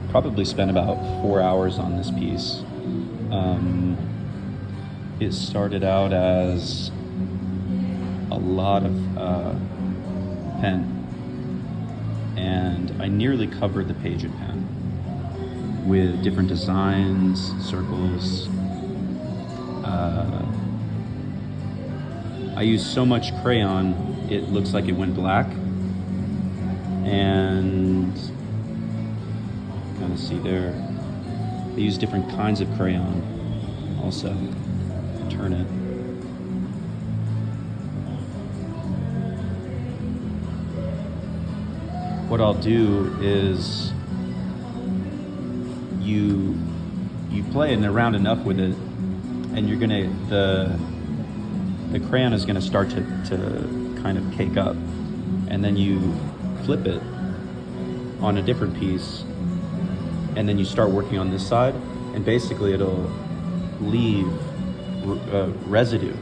probably spent about 4 hours on this piece. It started out as a lot of pen, and I nearly covered the page in pen with different designs, circles. I used so much crayon, it looks like it went black. And kind of see there, they use different kinds of crayon also to turn it. What I'll do is you play and around enough with it, and you're gonna the crayon is gonna start to kind of cake up, and then you flip it on a different piece, and then you start working on this side, and basically it'll leave residue.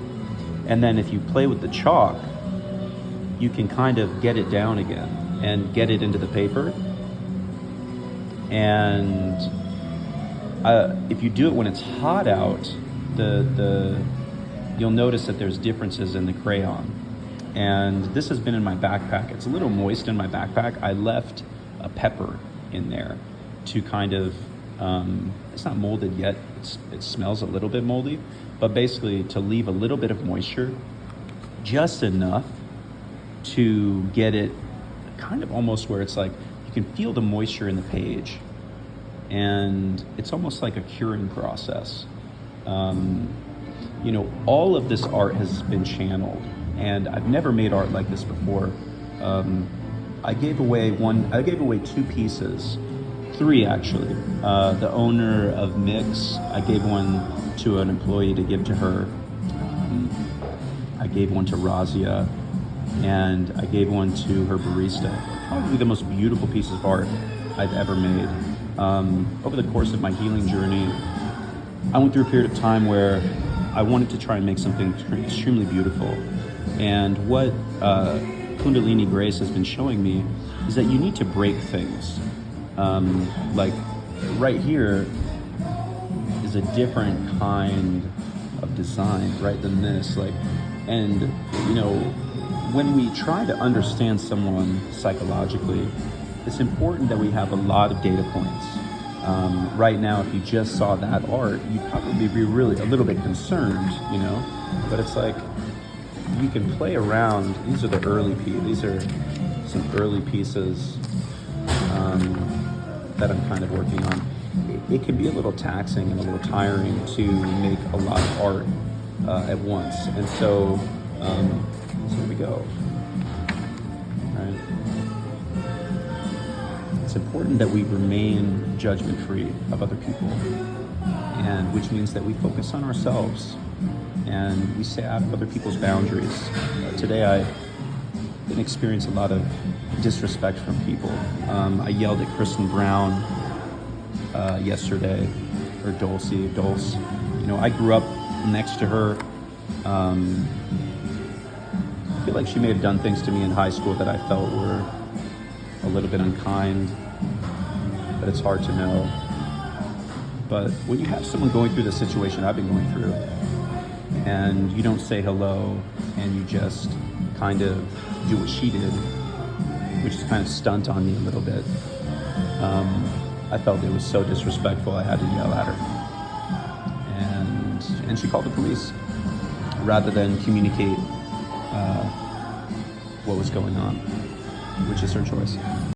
And then if you play with the chalk, you can kind of get it down again and get it into the paper. And if you do it when it's hot out, you'll notice that there's differences in the crayon. And this has been in my backpack. It's a little moist in my backpack. I left a pepper in there to kind of, it's not molded yet. It smells a little bit moldy, but basically to leave a little bit of moisture, just enough to get it kind of almost where it's like, you can feel the moisture in the page. And it's almost like a curing process. All of this art has been channeled, and I've never made art like this before. I gave away 2 pieces, 3 actually. The owner of Mix, I gave one to an employee to give to her. I gave one to Razia, and I gave one to her barista. Probably the most beautiful piece of art I've ever made. Over the course of my healing journey, I went through a period of time where I wanted to try and make something extremely beautiful. And what Kundalini Grace has been showing me is that you need to break things. Like right here is a different kind of design, right, than this. And when we try to understand someone psychologically, it's important that we have a lot of data points. Right now, if you just saw that art, you'd probably be really a little bit concerned, but it's like, you can play around. These are these are some early pieces that I'm kind of working on. It can be a little taxing and a little tiring to make a lot of art at once. And so here we go. Right. It's important that we remain judgment-free of other people, and which means that we focus on ourselves and we stay out of other people's boundaries. Today I didn't experience a lot of disrespect from people. I yelled at Kristen Brown yesterday, or Dulce. I grew up next to her. I feel like she may have done things to me in high school that I felt were a little bit unkind, but it's hard to know. But when you have someone going through the situation I've been going through, and you don't say hello, and you just kind of do what she did, which is kind of stunt on me a little bit, I felt it was so disrespectful I had to yell at her. And she called the police rather than communicate what was going on, which is her choice.